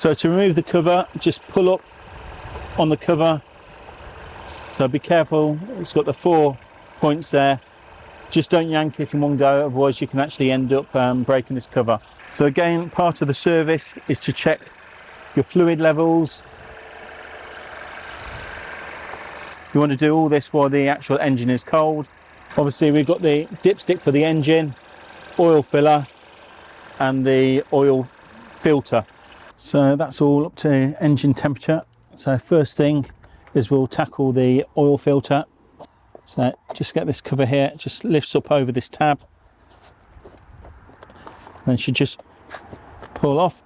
So to remove the cover, just pull up on the cover. So be careful, it's got the 4 points there. Just don't yank it in one go, otherwise you can actually end up breaking this cover. So again, part of the service is to check your fluid levels. You want to do all this while the actual engine is cold. Obviously we've got the dipstick for the engine, oil filler and the oil filter. So that's all up to engine temperature. So first thing is we'll tackle the oil filter. So just get this cover here, it just lifts up over this tab. Then should just pull off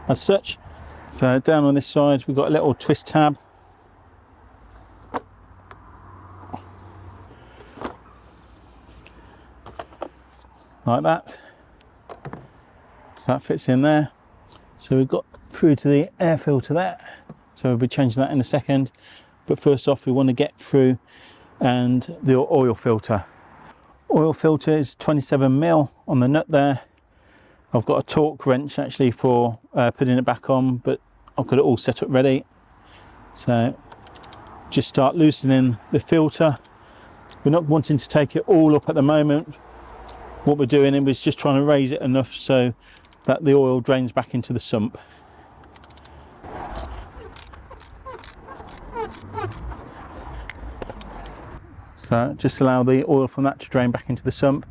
as such. So down on this side we've got a little twist tab. Like that. So that fits in there. So we've got through to the air filter there. So we'll be changing that in a second. But first off, we want to get through and the oil filter. Oil filter is 27mm on the nut there. I've got a torque wrench actually for putting it back on, but I've got it all set up ready. So just start loosening the filter. We're not wanting to take it all up at the moment. What we're doing is just trying to raise it enough so that the oil drains back into the sump. So just allow the oil from that to drain back into the sump,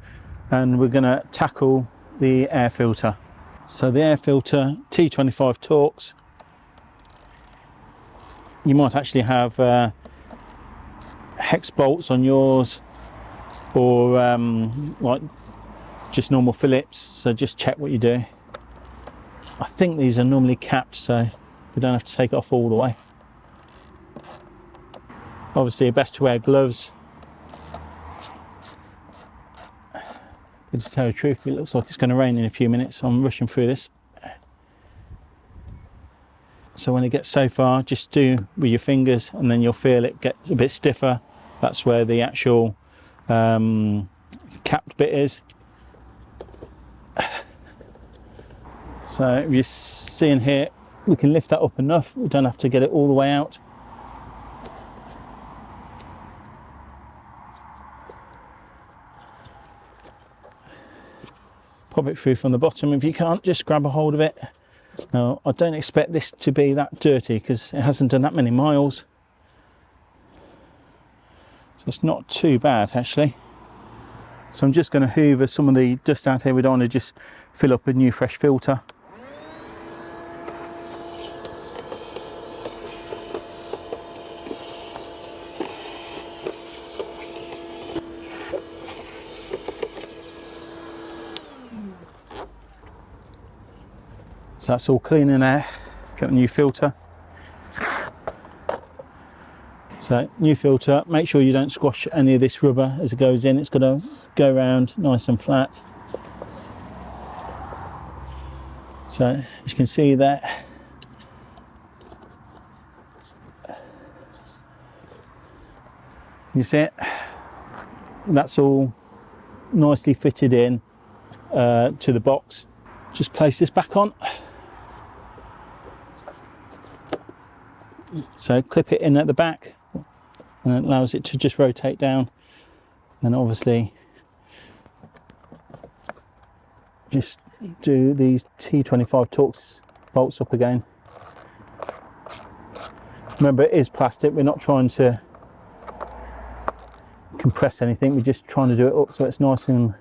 and we're going to tackle the air filter. So the air filter, T25 Torx. You might actually have hex bolts on yours, or like just normal Phillips, so just check what you do. I think these are normally capped, so we don't have to take it off all the way. Obviously best to wear gloves. But to tell you the truth, it looks like it's going to rain in a few minutes, so I'm rushing through this. So when it gets so far, just do with your fingers and then you'll feel it gets a bit stiffer. That's where the actual capped bit is. So if you're seeing here, we can lift that up enough. We don't have to get it all the way out. Pop it through from the bottom. If you can't, just grab a hold of it. Now, I don't expect this to be that dirty because it hasn't done that many miles. So it's not too bad actually. So I'm just going to hoover some of the dust out here. We don't want to just fill up a new fresh filter. So that's all clean in there. Get the new filter. So new filter, make sure you don't squash any of this rubber as it goes in. It's got to go around nice and flat. So as you can see there, you see it? That's all nicely fitted in to the box. Just place this back on. So clip it in at the back and it allows it to just rotate down. And obviously just do these T25 Torx bolts up again. Remember, it is plastic. We're not trying to compress anything. We're just trying to do it up so it's nice and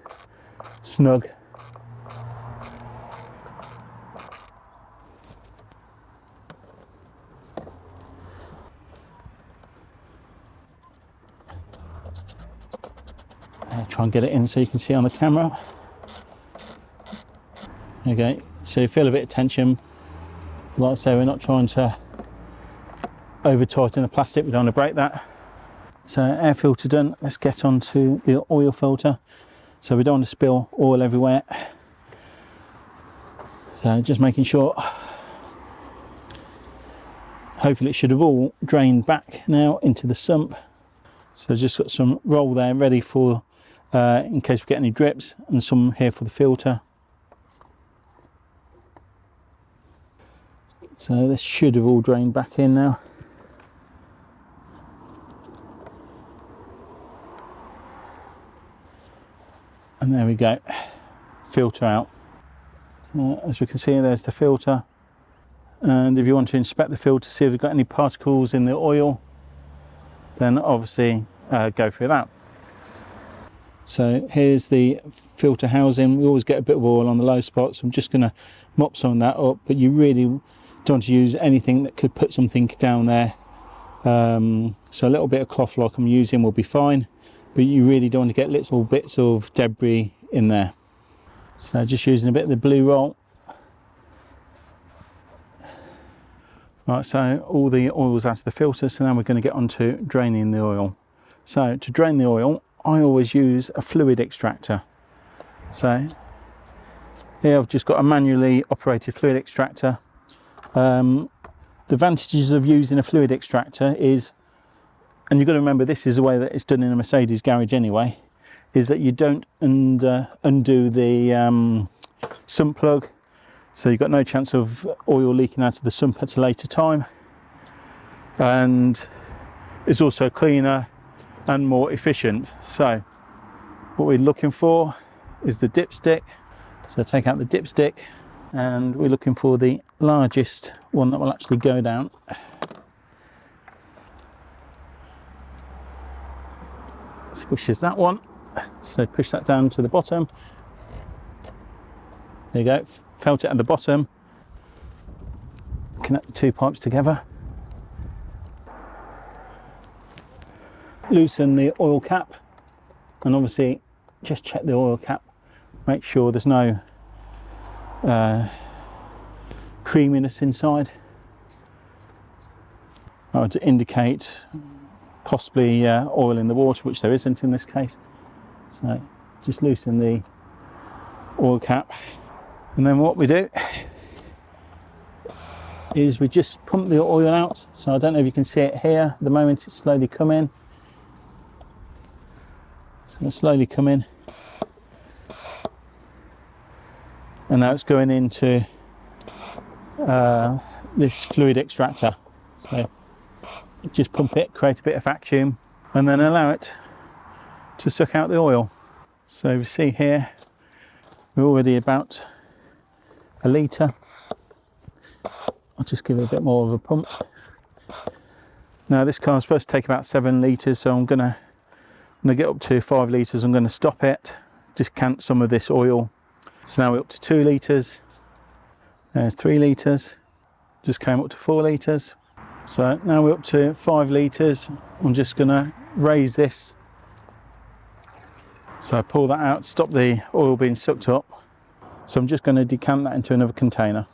snug. Try and get it in so you can see on the camera. Okay, so you feel a bit of tension. Like I say, we're not trying to over tighten the plastic, we don't want to break that. So air filter done, let's get on to the oil filter. So we don't want to spill oil everywhere. So just making sure. Hopefully it should have all drained back now into the sump. So just got some roll there ready for in case we get any drips, and some here for the filter. So this should have all drained back in now. And there we go, filter out. So as we can see, there's the filter. And if you want to inspect the filter, see if you've got any particles in the oil, then obviously go through that. So here's the filter housing. We always get a bit of oil on the low spots. I'm just going to mop some of that up, but you really don't want to use anything that could put something down there. So a little bit of cloth like I'm using will be fine, but you really don't want to get little bits of debris in there. So just using a bit of the blue roll. Right, so all the oil's out of the filter, so now we're going to get on to draining the oil. So to drain the oil, I always use a fluid extractor. So here I've just got a manually operated fluid extractor. The advantages of using a fluid extractor is, and you've got to remember this is the way that it's done in a Mercedes garage anyway, is that you don't undo the sump plug, so you've got no chance of oil leaking out of the sump at a later time, and it's also cleaner and more efficient. So what we're looking for is the dipstick. So take out the dipstick, and we're looking for the largest one that will actually go down. So which is that one. So push that down to the bottom. There you go, felt it at the bottom. Connect the two pipes together. Loosen the oil cap, and obviously just check the oil cap. Make sure there's no creaminess inside. That would indicate possibly oil in the water, which there isn't in this case. So just loosen the oil cap, and then what we do is we just pump the oil out. So I don't know if you can see it here. At the moment it's slowly coming. So it's slowly coming. And now it's going into this fluid extractor. So just pump it, create a bit of vacuum, and then allow it to suck out the oil. So you see here, we're already about a litre. I'll just give it a bit more of a pump. Now this car is supposed to take about 7 litres, so I'm gonna get up to 5 litres. I'm gonna stop it, decant some of this oil. So now we're up to 2 litres. There's 3 litres. Just came up to 4 litres. So now we're up to 5 litres. I'm just gonna raise this. So I pull that out, stop the oil being sucked up. So I'm just gonna decant that into another container.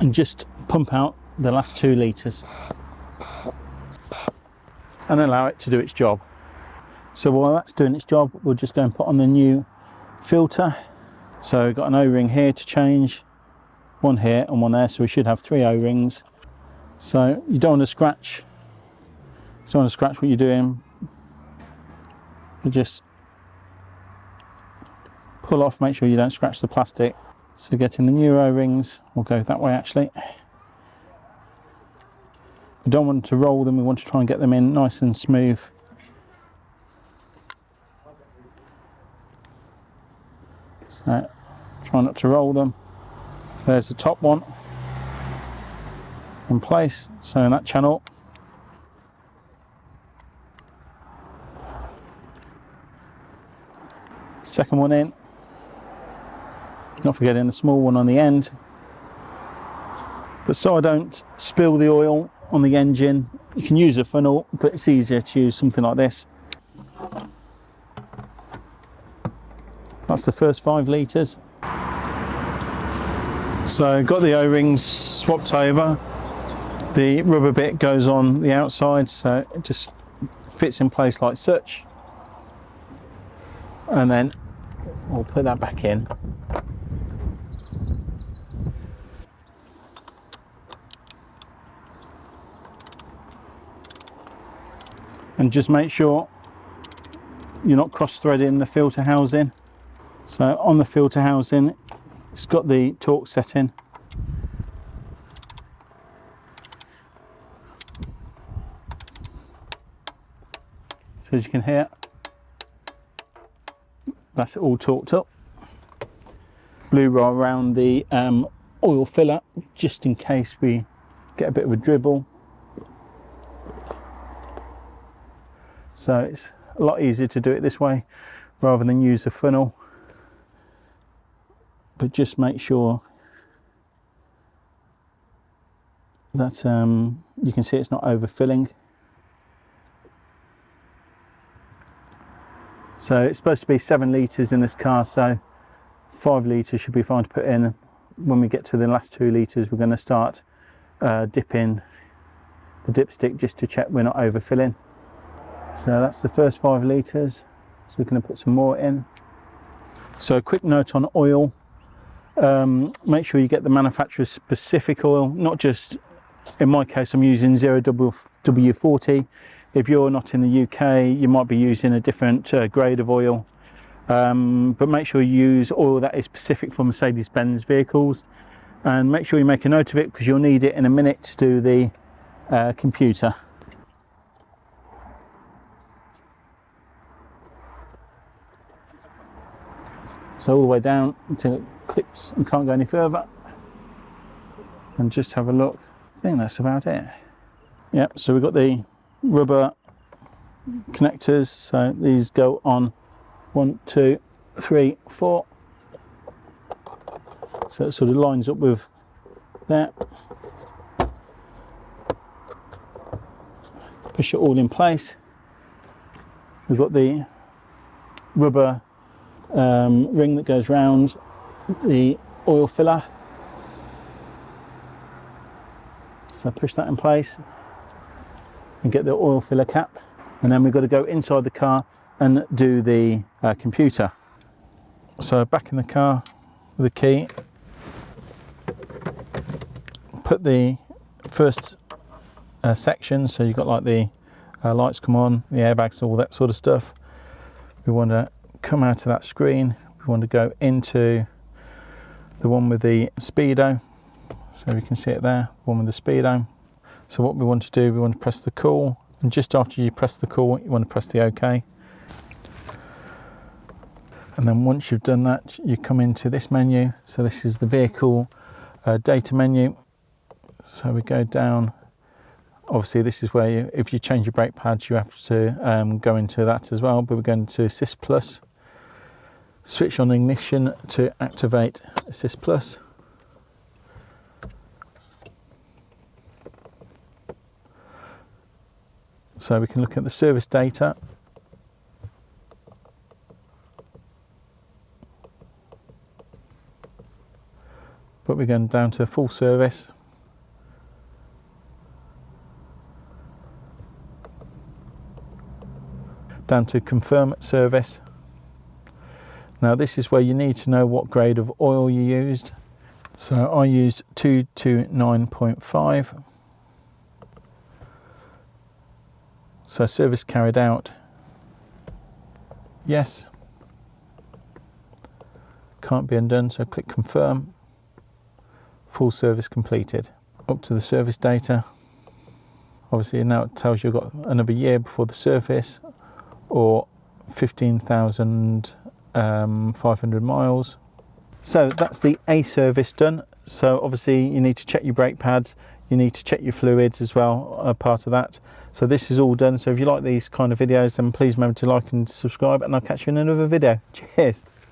And just pump out the last 2 litres. And allow it to do its job. So while that's doing its job, we'll just go and put on the new filter. So we've got an O-ring here to change, one here and one there, so we should have 3 O-rings. So you don't want to scratch, what you're doing. You just pull off, make sure you don't scratch the plastic. So getting the new O-rings, we'll go that way actually. We don't want to roll them, we want to try and get them in nice and smooth. So try not to roll them. There's the top one in place, so in that channel. Second one in. Not forgetting the small one on the end. But so I don't spill the oil on the engine, you can use a funnel, but it's easier to use something like this. That's the first 5 litres. So got the O-rings swapped over. The rubber bit goes on the outside, so it just fits in place like such. And then we'll put that back in. And just make sure you're not cross-threading the filter housing. So on the filter housing, It's got the torque setting. So as you can hear, that's all torqued up. Blue bar around the oil filler, just in case we get a bit of a dribble. So it's a lot easier to do it this way rather than use a funnel. But just make sure that you can see it's not overfilling. So it's supposed to be 7 litres in this car, so 5 litres should be fine to put in. When we get to the last 2 litres, we're going to start dipping the dipstick just to check we're not overfilling. So that's the first 5 litres. So we're going to put some more in. So a quick note on oil. Make sure you get the manufacturer's specific oil, not just, in my case I'm using 0W40. If you're not in the UK, you might be using a different grade of oil. But make sure you use oil that is specific for Mercedes-Benz vehicles, and make sure you make a note of it because you'll need it in a minute to do the computer. So all the way down until it clips and can't go any further. And just have a look. I think that's about it. Yep, so we've got the rubber connectors. So these go on 1, 2, 3, 4. So it sort of lines up with that. Push it all in place. We've got the rubber ring that goes round the oil filler. So push that in place and get the oil filler cap, and then we've got to go inside the car and do the computer. So back in the car with the key, put the first section, so you've got like the lights come on, the airbags, all that sort of stuff. We want to come out of that screen, we want to go into the one with the speedo, so we can see it there, the one with the speedo. So what we want to do, we want to press the cool, and just after you press the cool, you want to press the OK. And then once you've done that, you come into this menu. So this is the vehicle data menu. So we go down. Obviously this is where if you change your brake pads, you have to go into that as well, but we're going to Assist Plus. Switch on ignition to activate Assist Plus. So we can look at the service data. But we're going down to full service. Down to confirm service. Now this is where you need to know what grade of oil you used. So I used 229.5. So service carried out, yes. Can't be undone, so click confirm. Full service completed. Up to the service data. Obviously now it tells you you've got another year before the service, or 15,500 miles. So that's the A service done. So obviously you need to check your brake pads, you need to check your fluids as well, part of that. So this is all done. So if you like these kind of videos, then please remember to like and subscribe, and I'll catch you in another video. Cheers.